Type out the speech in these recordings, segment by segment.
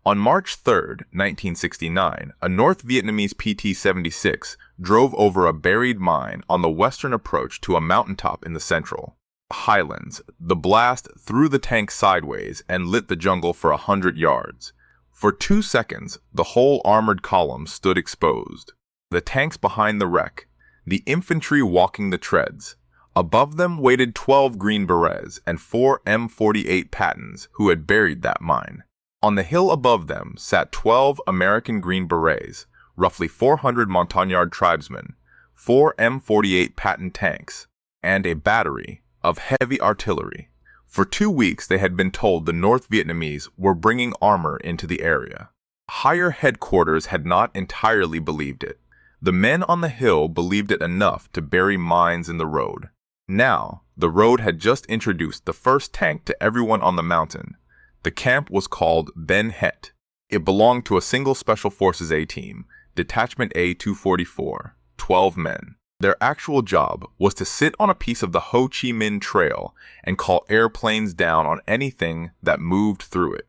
On March 3, 1969, a North Vietnamese PT-76 drove over a buried mine on the western approach to a mountaintop in the Central Highlands. The blast threw the tank sideways and lit the jungle for 100 yards. For 2 seconds, the whole armored column stood exposed. The tanks behind the wreck, the infantry walking the treads. Above them waited 12 Green Berets and 4 M48 Pattons who had buried that mine. On the hill above them sat 12 American Green Berets, roughly 400 Montagnard tribesmen, 4 M48 Patton tanks, and a battery of heavy artillery. For 2 weeks they had been told the North Vietnamese were bringing armor into the area. Higher headquarters had not entirely believed it. The men on the hill believed it enough to bury mines in the road. Now, the road had just introduced the first tank to everyone on the mountain. The camp was called Ben Het. It belonged to a single Special Forces A-team, Detachment A-244, 12 men. Their actual job was to sit on a piece of the Ho Chi Minh Trail and call airplanes down on anything that moved through it.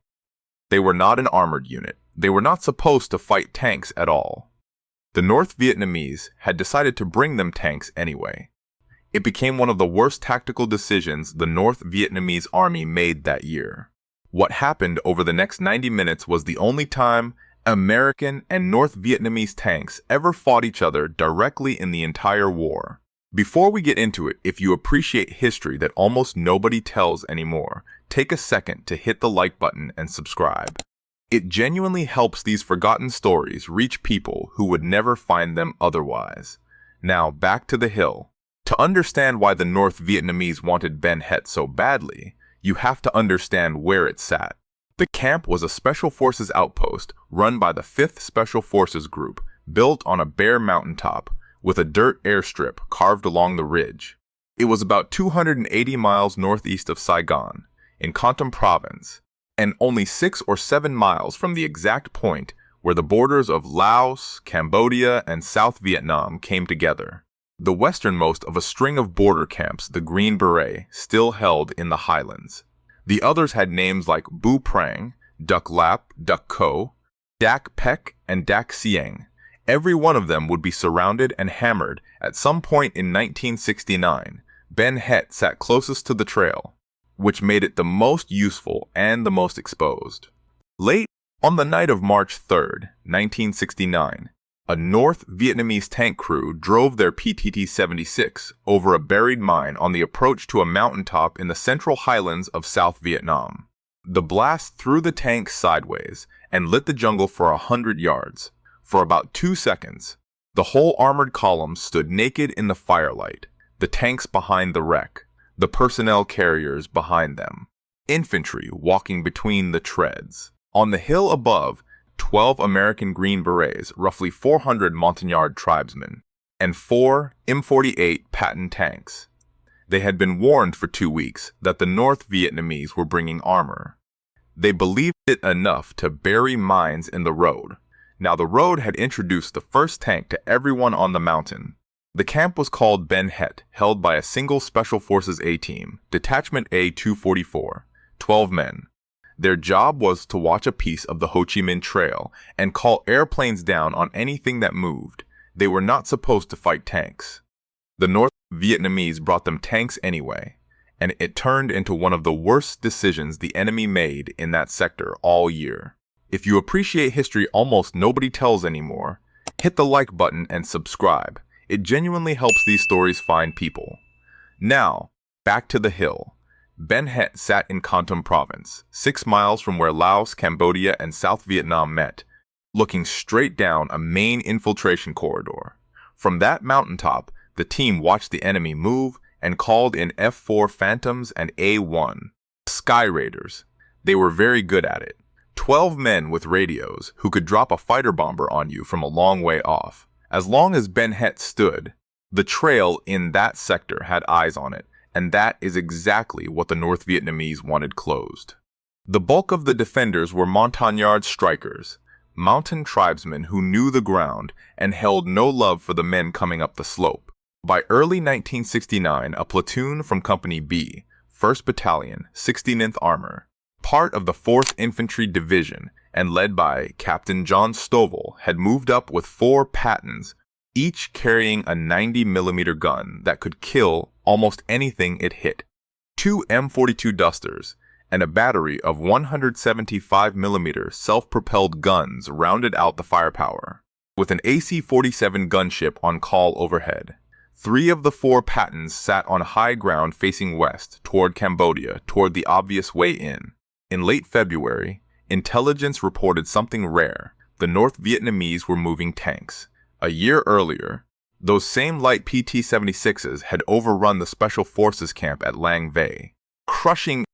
They were not an armored unit. They were not supposed to fight tanks at all. The North Vietnamese had decided to bring them tanks anyway. It became one of the worst tactical decisions the North Vietnamese army made that year. What happened over the next 90 minutes was the only time American and North Vietnamese tanks ever fought each other directly in the entire war. Before we get into it, if you appreciate history that almost nobody tells anymore, take a second to hit the like button and subscribe. It genuinely helps these forgotten stories reach people who would never find them otherwise. Now back to the hill. To understand why the North Vietnamese wanted Ben Het so badly, you have to understand where it sat. The camp was a Special Forces outpost run by the 5th Special Forces Group, built on a bare mountaintop with a dirt airstrip carved along the ridge. It was about 280 miles northeast of Saigon, in Kon Province, and only 6 or 7 miles from the exact point where the borders of Laos, Cambodia, and South Vietnam came together. The westernmost of a string of border camps the Green Beret still held in the highlands. The others had names like Bu Prang, Duc Lap, Duc Co, Dak Pek, and Dak Sieng. Every one of them would be surrounded and hammered at some point in 1969. Ben Het sat closest to the trail, which made it the most useful and the most exposed. Late on the night of March 3, 1969, a North Vietnamese tank crew drove their PT-76 over a buried mine on the approach to a mountaintop in the Central Highlands of South Vietnam. The blast threw the tank sideways and lit the jungle for 100 yards. For about 2 seconds, the whole armored column stood naked in the firelight, the tanks behind the wreck, the personnel carriers behind them, infantry walking between the treads. On the hill above, 12 American Green Berets, roughly 400 Montagnard tribesmen, and 4 M48 Patton tanks. They had been warned for 2 weeks that the North Vietnamese were bringing armor. They believed it enough to bury mines in the road. Now the road had introduced the first tank to everyone on the mountain. The camp was called Ben Het, held by a single Special Forces A-team, Detachment A-244, 12 men. Their job was to watch a piece of the Ho Chi Minh Trail and call airplanes down on anything that moved. They were not supposed to fight tanks. The North Vietnamese brought them tanks anyway, and it turned into one of the worst decisions the enemy made in that sector all year. If you appreciate history almost nobody tells anymore, hit the like button and subscribe. It genuinely helps these stories find people. Now, back to the hill. Ben Het sat in Kon Province, 6 miles from where Laos, Cambodia, and South Vietnam met, looking straight down a main infiltration corridor. From that mountaintop, the team watched the enemy move and called in F-4 Phantoms and A-1 Sky Raiders. They were very good at it. 12 men with radios who could drop a fighter bomber on you from a long way off. As long as Ben Het stood, the trail in that sector had eyes on it, and that is exactly what the North Vietnamese wanted closed. The bulk of the defenders were Montagnard strikers, mountain tribesmen who knew the ground and held no love for the men coming up the slope. By early 1969, a platoon from Company B, 1st Battalion, 69th Armor, part of the 4th Infantry Division, and led by Captain John Stovall, had moved up with 4 Pattons, each carrying a 90mm gun that could kill almost anything it hit, 2 M42 Dusters, and a battery of 175mm self-propelled guns rounded out the firepower, with an AC-47 gunship on call overhead. 3 of the 4 Pattons sat on high ground facing west toward Cambodia, toward the obvious way in. In late February, intelligence reported something rare. The North Vietnamese were moving tanks. A year earlier, those same light PT-76s had overrun the Special Forces camp at Lang Vei, crushing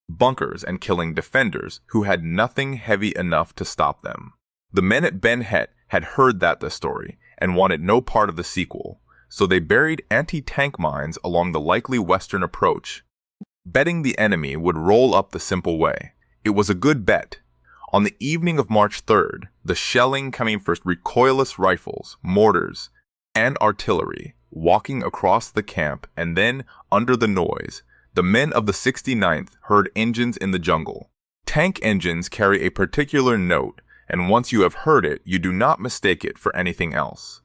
bunkers and killing defenders who had nothing heavy enough to stop them. The men at Ben Het had heard the story and wanted no part of the sequel, so they buried anti-tank mines along the likely western approach, betting the enemy would roll up the simple way. It was a good bet. On the evening of March 3rd, the shelling coming from recoilless rifles, mortars, and artillery walking across the camp, and then, under the noise, the men of the 69th heard engines in the jungle. Tank engines carry a particular note, and once you have heard it, you do not mistake it for anything else.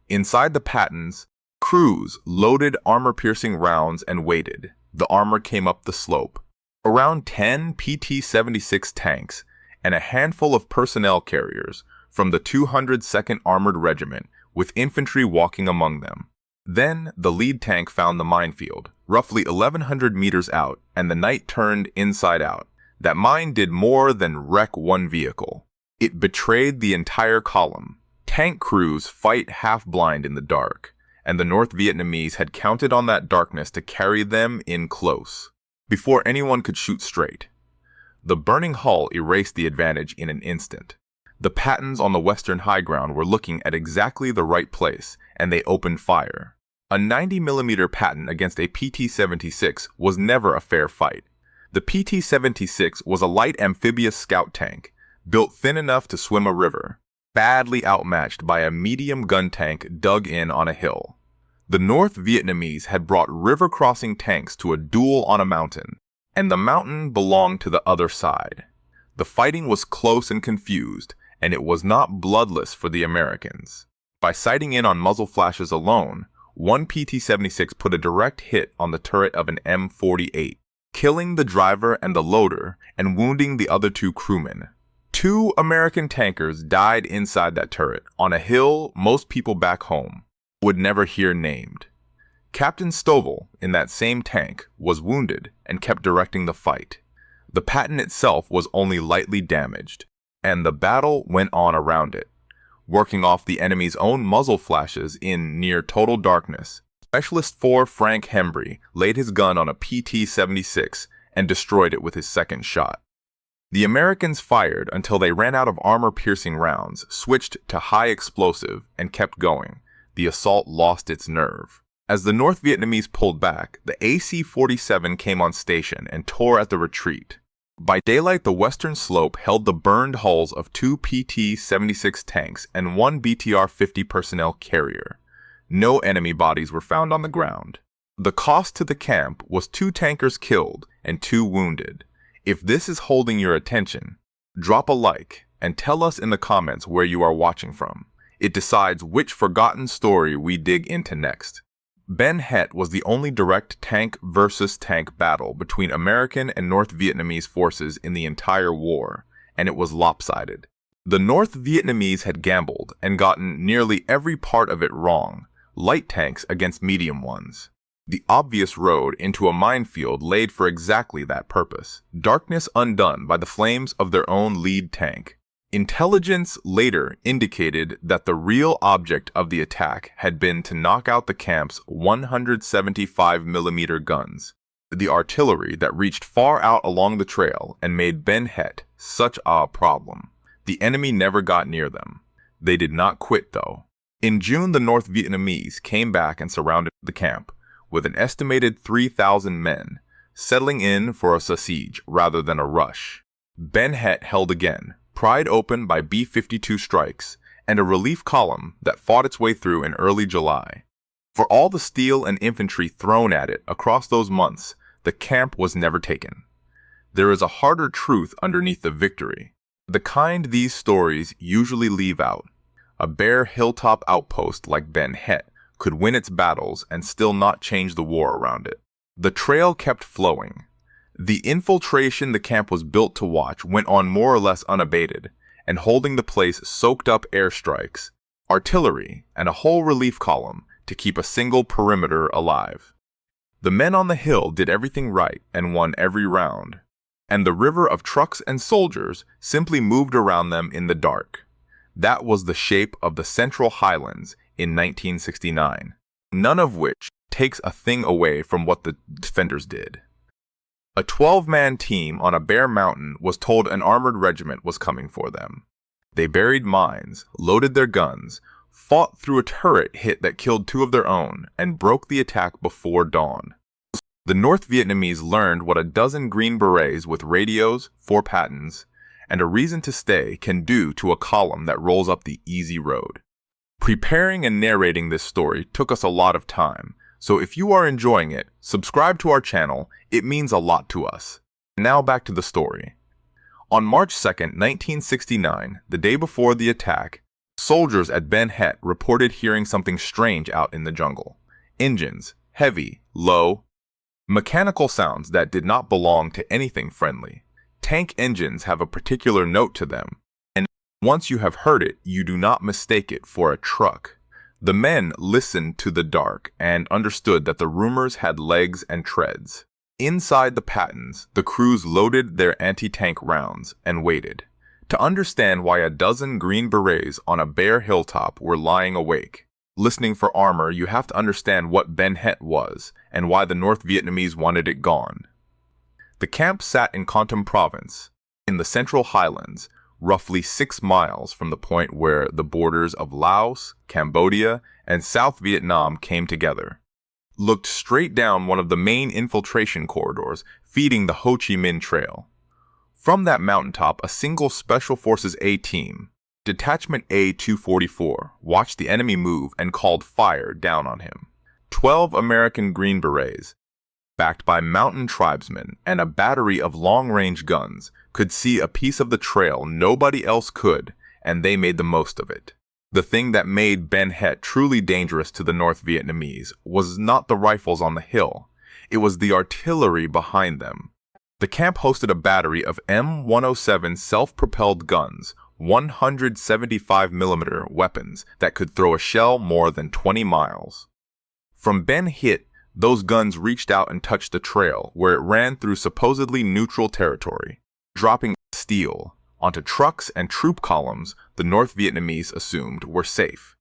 Inside the Pattons, crews loaded armor-piercing rounds and waited. The armor came up the slope. Around 10 PT-76 tanks and a handful of personnel carriers from the 202nd Armored Regiment, with infantry walking among them. Then the lead tank found the minefield, roughly 1,100 meters out, and the night turned inside out. That mine did more than wreck one vehicle. It betrayed the entire column. Tank crews fight half-blind in the dark, and the North Vietnamese had counted on that darkness to carry them in close, before anyone could shoot straight. The burning hull erased the advantage in an instant. The Pattons on the western high ground were looking at exactly the right place, and they opened fire. A 90mm Patton against a PT-76 was never a fair fight. The PT-76 was a light amphibious scout tank, built thin enough to swim a river, badly outmatched by a medium gun tank dug in on a hill. The North Vietnamese had brought river-crossing tanks to a duel on a mountain, and the mountain belonged to the other side. The fighting was close and confused, and it was not bloodless for the Americans. By sighting in on muzzle flashes alone, one PT-76 put a direct hit on the turret of an M48, killing the driver and the loader and wounding the other 2 crewmen. 2 American tankers died inside that turret, on a hill most people back home would never hear named. Captain Stovall, in that same tank, was wounded and kept directing the fight. The Patton itself was only lightly damaged, and the battle went on around it. Working off the enemy's own muzzle flashes in near total darkness, Specialist 4 Frank Hembry laid his gun on a PT-76 and destroyed it with his second shot. The Americans fired until they ran out of armor-piercing rounds, switched to high explosive, and kept going. The assault lost its nerve. As the North Vietnamese pulled back, the AC-47 came on station and tore at the retreat. By daylight, the western slope held the burned hulls of 2 PT-76 tanks and 1 BTR-50 personnel carrier. No enemy bodies were found on the ground. The cost to the camp was 2 tankers killed and 2 wounded. If this is holding your attention, drop a like and tell us in the comments where you are watching from. It decides which forgotten story we dig into next. Ben Het was the only direct tank versus tank battle between American and North Vietnamese forces in the entire war, and it was lopsided. The North Vietnamese had gambled and gotten nearly every part of it wrong, light tanks against medium ones. The obvious road into a minefield laid for exactly that purpose, darkness undone by the flames of their own lead tank. Intelligence later indicated that the real object of the attack had been to knock out the camp's 175mm guns, the artillery that reached far out along the trail and made Ben Het such a problem. The enemy never got near them. They did not quit, though. In June, the North Vietnamese came back and surrounded the camp, with an estimated 3,000 men, settling in for a siege rather than a rush. Ben Het held again, pried open by B-52 strikes, and a relief column that fought its way through in early July. For all the steel and infantry thrown at it across those months, the camp was never taken. There is a harder truth underneath the victory. The kind these stories usually leave out. A bare hilltop outpost like Ben Het could win its battles and still not change the war around it. The trail kept flowing. The infiltration the camp was built to watch went on more or less unabated, and holding the place soaked up airstrikes, artillery, and a whole relief column to keep a single perimeter alive. The men on the hill did everything right and won every round, and the river of trucks and soldiers simply moved around them in the dark. That was the shape of the Central Highlands in 1969, none of which takes a thing away from what the defenders did. A 12-man team on a bare mountain was told an armored regiment was coming for them. They buried mines, loaded their guns, fought through a turret hit that killed 2 of their own, and broke the attack before dawn. The North Vietnamese learned what a dozen Green Berets with radios, 4 Pattons, and a reason to stay can do to a column that rolls up the easy road. Preparing and narrating this story took us a lot of time, so if you are enjoying it, subscribe to our channel, it means a lot to us. Now back to the story. On March 2nd, 1969, the day before the attack, soldiers at Ben Het reported hearing something strange out in the jungle. Engines, heavy, low, mechanical sounds that did not belong to anything friendly. Tank engines have a particular note to them, and once you have heard it, you do not mistake it for a truck. The men listened to the dark and understood that the rumors had legs and treads. Inside the Pattons, the crews loaded their anti-tank rounds and waited to understand why a dozen Green Berets on a bare hilltop were lying awake. Listening for armor, you have to understand what Ben Het was and why the North Vietnamese wanted it gone. The camp sat in Con Tum Province, in the Central Highlands, roughly 6 miles from the point where the borders of Laos, Cambodia, and South Vietnam came together. Looked straight down one of the main infiltration corridors feeding the Ho Chi Minh Trail. From that mountaintop, a single Special Forces A team, Detachment A-244, watched the enemy move and called fire down on him. 12 American Green Berets, backed by mountain tribesmen and a battery of long-range guns, could see a piece of the trail nobody else could, and they made the most of it. The thing that made Ben Het truly dangerous to the North Vietnamese was not the rifles on the hill, it was the artillery behind them. The camp hosted a battery of M107 self-propelled guns, 175mm weapons that could throw a shell more than 20 miles. From Ben Het, those guns reached out and touched the trail where it ran through supposedly neutral territory, dropping steel onto trucks and troop columns the North Vietnamese assumed were safe.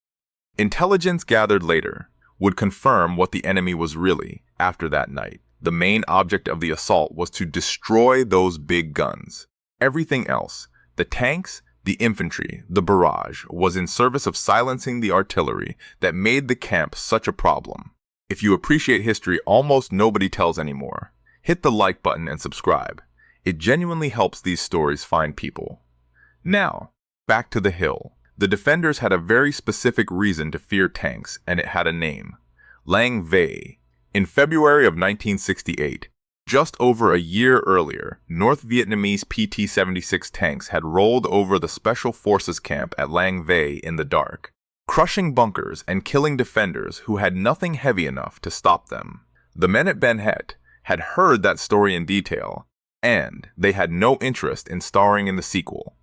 Intelligence gathered later would confirm what the enemy was really after that night. The main object of the assault was to destroy those big guns. Everything else, the tanks, the infantry, the barrage, was in service of silencing the artillery that made the camp such a problem. If you appreciate history almost nobody tells anymore, hit the like button and subscribe. It genuinely helps these stories find people. Now, back to the hill. The defenders had a very specific reason to fear tanks, and it had a name. Lang Vei. In February of 1968, just over a year earlier, North Vietnamese PT-76 tanks had rolled over the Special Forces camp at Lang Vei in the dark, crushing bunkers and killing defenders who had nothing heavy enough to stop them. The men at Ben Het had heard that story in detail, and they had no interest in starring in the sequel.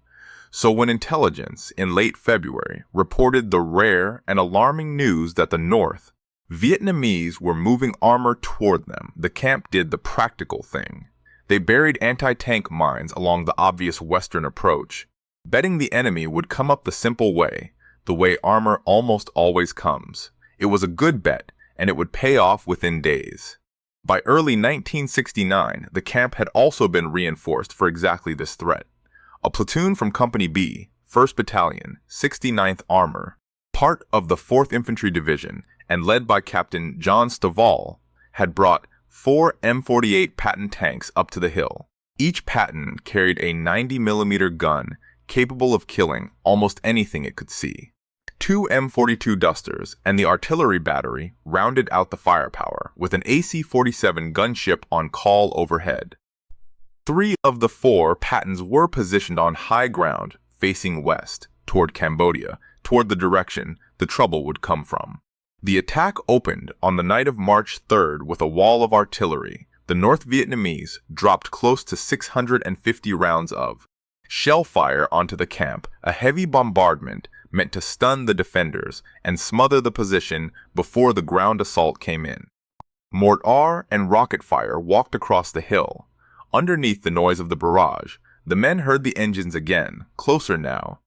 So when intelligence, in late February, reported the rare and alarming news that the North Vietnamese were moving armor toward them, the camp did the practical thing. They buried anti-tank mines along the obvious western approach, betting the enemy would come up the simple way, the way armor almost always comes. It was a good bet, and it would pay off within days. By early 1969, the camp had also been reinforced for exactly this threat. A platoon from Company B, 1st Battalion, 69th Armor, part of the 4th Infantry Division, and led by Captain John Stovall, had brought 4 M48 Patton tanks up to the hill. Each Patton carried a 90mm gun capable of killing almost anything it could see. 2 M42 Dusters and the artillery battery rounded out the firepower with an AC-47 gunship on call overhead. 3 of the 4 Pattons were positioned on high ground, facing west, toward Cambodia, toward the direction the trouble would come from. The attack opened on the night of March 3rd with a wall of artillery. The North Vietnamese dropped close to 650 rounds of shell fire onto the camp, a heavy bombardment meant to stun the defenders and smother the position before the ground assault came in. Mortar and rocket fire walked across the hill. Underneath the noise of the barrage, the men heard the engines again, closer now,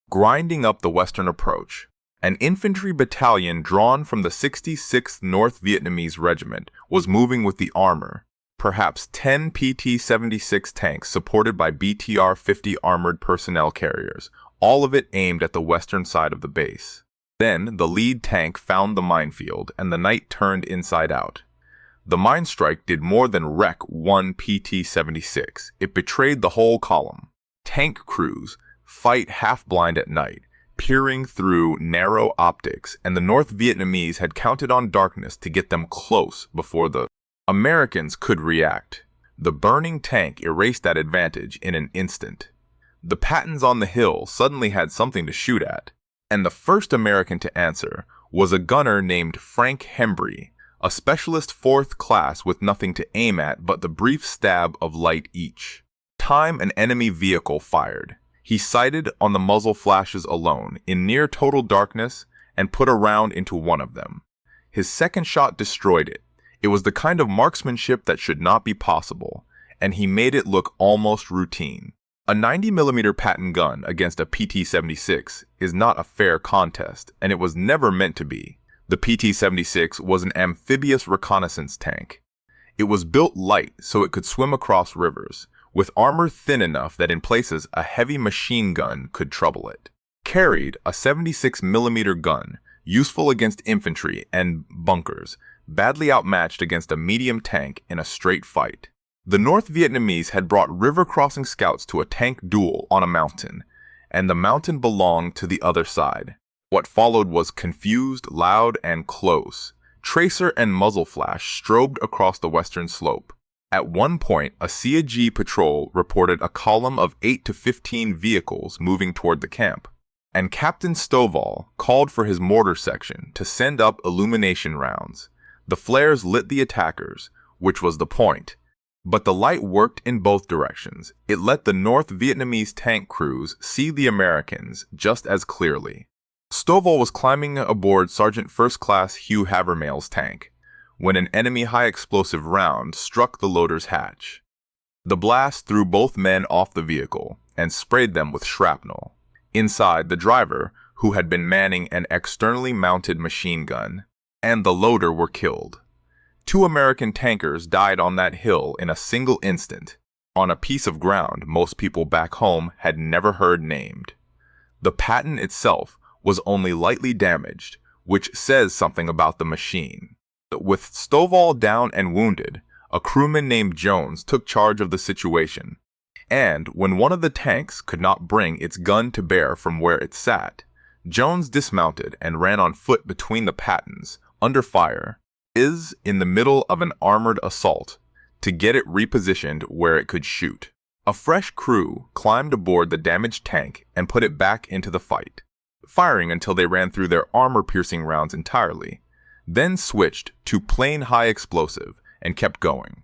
grinding up the western approach. An infantry battalion drawn from the 66th North Vietnamese Regiment was moving with the armor, perhaps 10 PT-76 tanks supported by BTR-50 armored personnel carriers, all of it aimed at the western side of the base. Then the lead tank found the minefield, and the night turned inside out. The mine strike did more than wreck one PT-76. It betrayed the whole column. Tank crews fight half-blind at night, peering through narrow optics, and the North Vietnamese had counted on darkness to get them close before the Americans could react. The burning tank erased that advantage in an instant. The Pattons on the hill suddenly had something to shoot at, and the first American to answer was a gunner named Frank Hembry, a specialist 4th class with nothing to aim at but the brief stab of light each time an enemy vehicle fired. He sighted on the muzzle flashes alone, in near total darkness, and put a round into one of them. His second shot destroyed it. It was the kind of marksmanship that should not be possible, and he made it look almost routine. A 90mm Patton gun against a PT-76 is not a fair contest, and it was never meant to be. The PT-76 was an amphibious reconnaissance tank. It was built light so it could swim across rivers, with armor thin enough that in places a heavy machine gun could trouble it. Carried a 76mm gun, useful against infantry and bunkers, badly outmatched against a medium tank in a straight fight. The North Vietnamese had brought river-crossing scouts to a tank duel on a mountain, and the mountain belonged to the other side. What followed was confused, loud, and close. Tracer and muzzle flash strobed across the western slope. At one point, a CAG patrol reported a column of 8 to 15 vehicles moving toward the camp, and Captain Stovall called for his mortar section to send up illumination rounds. The flares lit the attackers, which was the point, but the light worked in both directions. It let the North Vietnamese tank crews see the Americans just as clearly. Stovall was climbing aboard Sergeant First Class Hugh Havermale's tank when an enemy high-explosive round struck the loader's hatch. The blast threw both men off the vehicle and sprayed them with shrapnel. Inside, the driver, who had been manning an externally mounted machine gun, and the loader were killed. 2 American tankers died on that hill in a single instant, on a piece of ground most people back home had never heard named. The Patton itself was only lightly damaged, which says something about the machine. With Stovall down and wounded, a crewman named Jones took charge of the situation, and when one of the tanks could not bring its gun to bear from where it sat, Jones dismounted and ran on foot between the Pattons, under fire, in the middle of an armored assault, to get it repositioned where it could shoot. A fresh crew climbed aboard the damaged tank and put it back into the fight, firing until they ran through their armor-piercing rounds entirely, then switched to plain high explosive and kept going.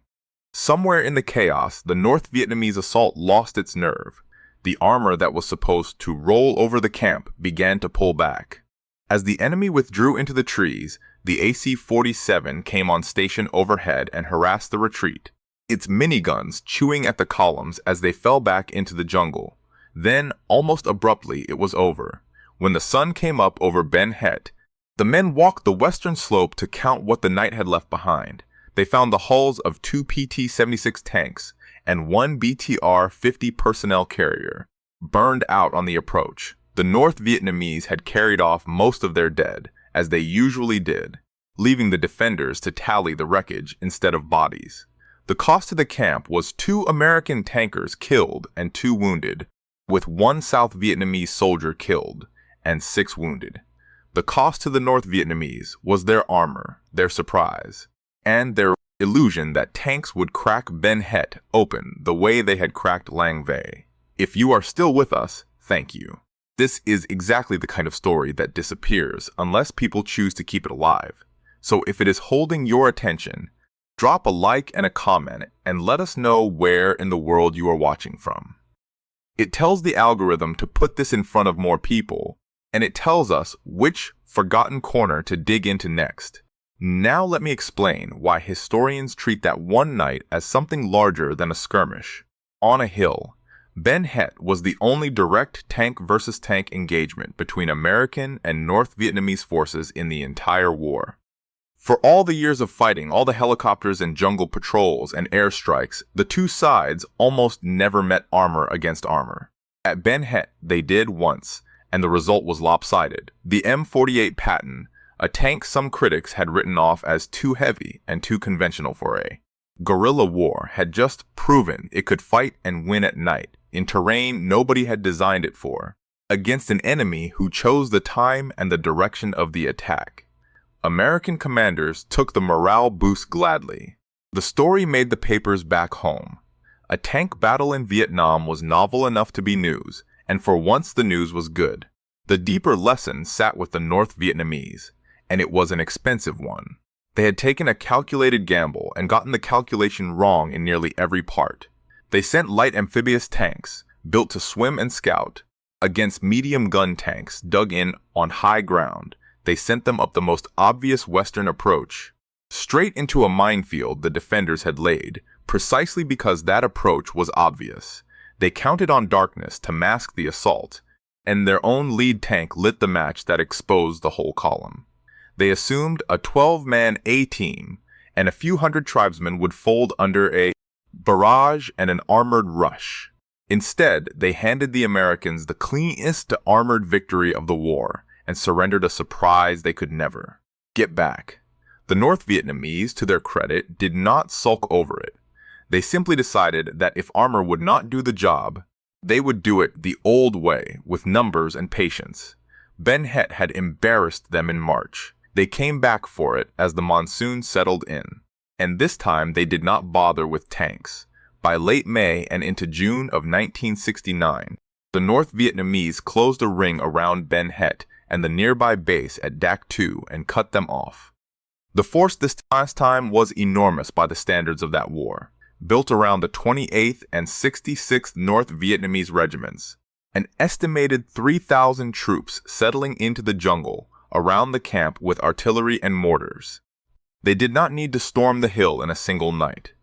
Somewhere in the chaos, the North Vietnamese assault lost its nerve. The armor that was supposed to roll over the camp began to pull back. As the enemy withdrew into the trees, the AC-47 came on station overhead and harassed the retreat, its miniguns chewing at the columns as they fell back into the jungle. Then, almost abruptly, it was over. When the sun came up over Ben Het, the men walked the western slope to count what the night had left behind. They found the hulls of 2 PT-76 tanks and 1 BTR-50 personnel carrier, burned out on the approach. The North Vietnamese had carried off most of their dead, as they usually did, leaving the defenders to tally the wreckage instead of bodies. The cost to the camp was 2 American tankers killed and 2 wounded, with 1 South Vietnamese soldier killed and 6 wounded. The cost to the North Vietnamese was their armor, their surprise, and their illusion that tanks would crack Ben Het open the way they had cracked Lang Vei. If you are still with us, thank you. This is exactly the kind of story that disappears unless people choose to keep it alive. So if it is holding your attention, drop a like and a comment and let us know where in the world you are watching from. It tells the algorithm to put this in front of more people, and it tells us which forgotten corner to dig into next. Now let me explain why historians treat that one night as something larger than a skirmish. On a hill, Ben Het was the only direct tank versus tank engagement between American and North Vietnamese forces in the entire war. For all the years of fighting, all the helicopters and jungle patrols and airstrikes, the two sides almost never met armor against armor. At Ben Het, they did once, and the result was lopsided. The M48 Patton, a tank some critics had written off as too heavy and too conventional for a guerrilla war, had just proven it could fight and win at night, in terrain nobody had designed it for, against an enemy who chose the time and the direction of the attack. American commanders took the morale boost gladly. The story made the papers back home. A tank battle in Vietnam was novel enough to be news, and for once the news was good. The deeper lesson sat with the North Vietnamese, and it was an expensive one. They had taken a calculated gamble and gotten the calculation wrong in nearly every part. They sent light amphibious tanks, built to swim and scout, against medium gun tanks dug in on high ground. They sent them up the most obvious western approach, straight into a minefield the defenders had laid, precisely because that approach was obvious. They counted on darkness to mask the assault, and their own lead tank lit the match that exposed the whole column. They assumed a 12-man A-team and a few hundred tribesmen would fold under a barrage and an armored rush. Instead, they handed the Americans the cleanest armored victory of the war and surrendered a surprise they could never get back. The North Vietnamese, to their credit, did not sulk over it. They simply decided that if armor would not do the job, they would do it the old way, with numbers and patience. Ben Het had embarrassed them in March. They came back for it as the monsoon settled in. And this time they did not bother with tanks. By late May and into June of 1969, the North Vietnamese closed a ring around Ben Het and the nearby base at Dak Tu and cut them off. The force this last time was enormous by the standards of that war, built around the 28th and 66th North Vietnamese regiments, an estimated 3,000 troops settling into the jungle around the camp with artillery and mortars. They did not need to storm the hill in a single night.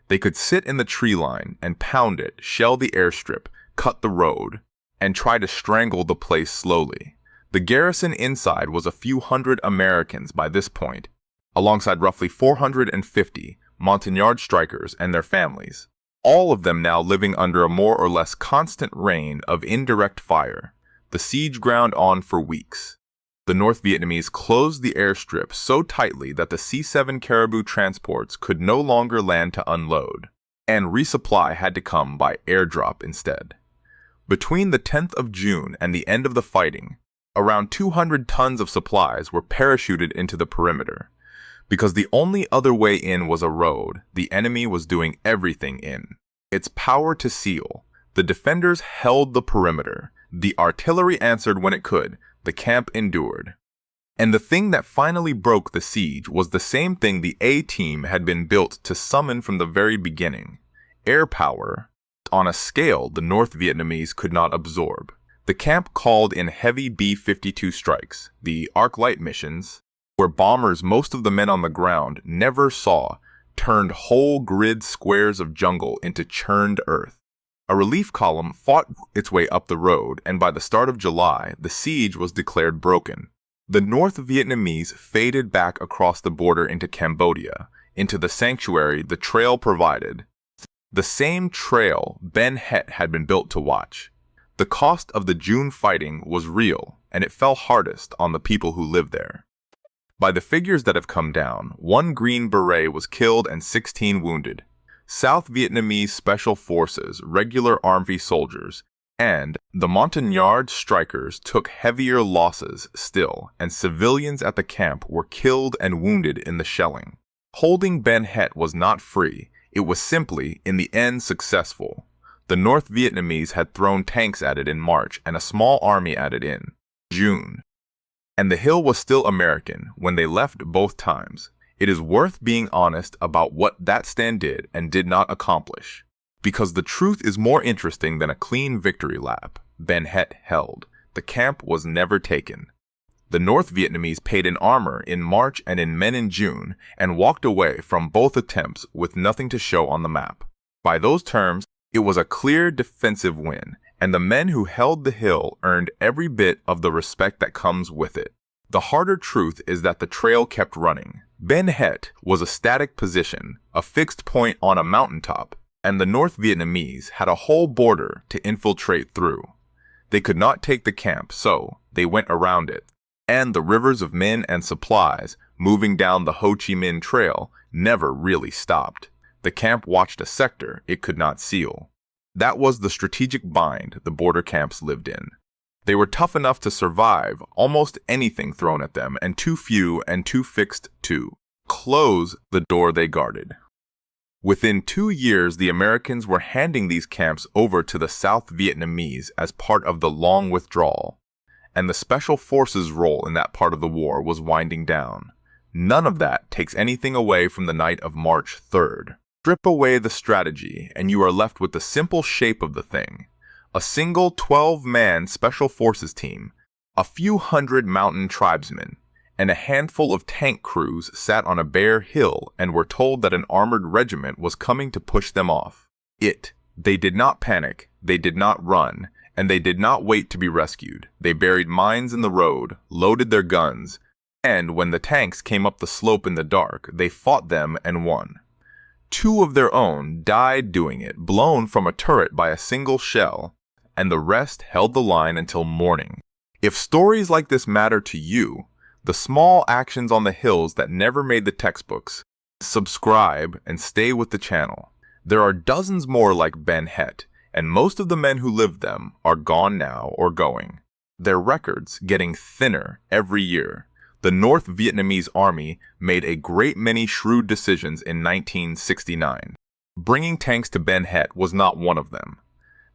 They could sit in the tree line and pound it, shell the airstrip, cut the road, and try to strangle the place slowly. The garrison inside was a few hundred Americans by this point, alongside roughly 450 Montagnard strikers and their families, all of them now living under a more or less constant rain of indirect fire. The siege ground on for weeks. The North Vietnamese closed the airstrip so tightly that the C-7 Caribou transports could no longer land to unload, and resupply had to come by airdrop instead. Between the 10th of June and the end of the fighting, around 200 tons of supplies were parachuted into the perimeter. Because the only other way in was a road, the enemy was doing everything in its power to seal. The defenders held the perimeter. The artillery answered when it could. The camp endured. And the thing that finally broke the siege was the same thing the A-team had been built to summon from the very beginning: air power on a scale the North Vietnamese could not absorb. The camp called in heavy B-52 strikes, the arc light missions, where bombers most of the men on the ground never saw, turned whole grid squares of jungle into churned earth. A relief column fought its way up the road, and by the start of July, the siege was declared broken. The North Vietnamese faded back across the border into Cambodia, into the sanctuary the trail provided. The same trail Ben Het had been built to watch. The cost of the June fighting was real, and it fell hardest on the people who lived there. By the figures that have come down, 1 Green Beret was killed and 16 wounded. South Vietnamese Special Forces, regular army soldiers, and the Montagnard strikers took heavier losses still, and civilians at the camp were killed and wounded in the shelling. Holding Ben Het was not free, it was simply, in the end, successful. The North Vietnamese had thrown tanks at it in March and a small army at it in June. And the hill was still American when they left both times. It is worth being honest about what that stand did and did not accomplish. Because the truth is more interesting than a clean victory lap. Ben Het held. The camp was never taken. The North Vietnamese paid in armor in March and in men in June and walked away from both attempts with nothing to show on the map. By those terms, it was a clear defensive win, and the men who held the hill earned every bit of the respect that comes with it. The harder truth is that the trail kept running. Ben Het was a static position, a fixed point on a mountaintop, and the North Vietnamese had a whole border to infiltrate through. They could not take the camp, so they went around it. And the rivers of men and supplies moving down the Ho Chi Minh Trail never really stopped. The camp watched a sector it could not seal. That was the strategic bind the border camps lived in. They were tough enough to survive almost anything thrown at them, and too few and too fixed to close the door they guarded. Within 2 years, the Americans were handing these camps over to the South Vietnamese as part of the long withdrawal, and the Special Forces role in that part of the war was winding down. None of that takes anything away from the night of March 3rd. Strip away the strategy, and you are left with the simple shape of the thing. A single 12-man Special Forces team, a few hundred mountain tribesmen, and a handful of tank crews sat on a bare hill and were told that an armored regiment was coming to push them off. They did not panic, they did not run, and they did not wait to be rescued. They buried mines in the road, loaded their guns, and when the tanks came up the slope in the dark, they fought them and won. 2 of their own died doing it, blown from a turret by a single shell, and the rest held the line until morning. If stories like this matter to you, the small actions on the hills that never made the textbooks, subscribe and stay with the channel. There are dozens more like Ben Het, and most of the men who lived them are gone now or going. Their records getting thinner every year. The North Vietnamese Army made a great many shrewd decisions in 1969. Bringing tanks to Ben Het was not one of them.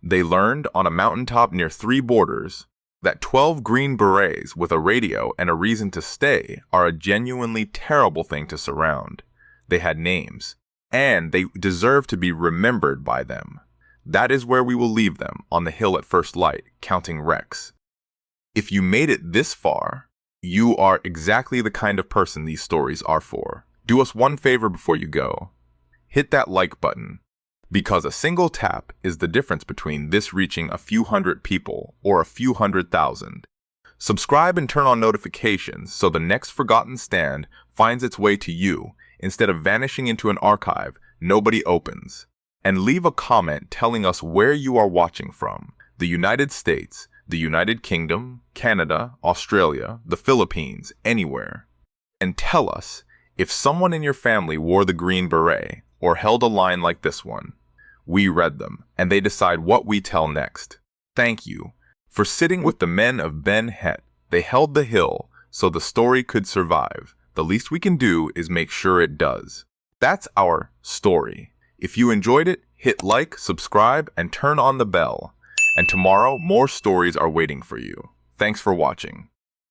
They learned on a mountaintop near 3 borders that 12 Green Berets with a radio and a reason to stay are a genuinely terrible thing to surround. They had names, and they deserve to be remembered by them. That is where we will leave them, on the hill at first light, counting wrecks. If you made it this far, you are exactly the kind of person these stories are for. Do us one favor before you go. Hit that like button, because a single tap is the difference between this reaching a few hundred people or a few 100,000. Subscribe and turn on notifications so the next forgotten stand finds its way to you instead of vanishing into an archive nobody opens. And leave a comment telling us where you are watching from: the United States, the United Kingdom, Canada, Australia, the Philippines, anywhere. And tell us if someone in your family wore the Green Beret or held a line like this one. We read them, and they decide what we tell next. Thank you for sitting with the men of Ben Het. They held the hill so the story could survive. The least we can do is make sure it does. That's our story. If you enjoyed it, hit like, subscribe, and turn on the bell. And tomorrow, more stories are waiting for you. Thanks for watching.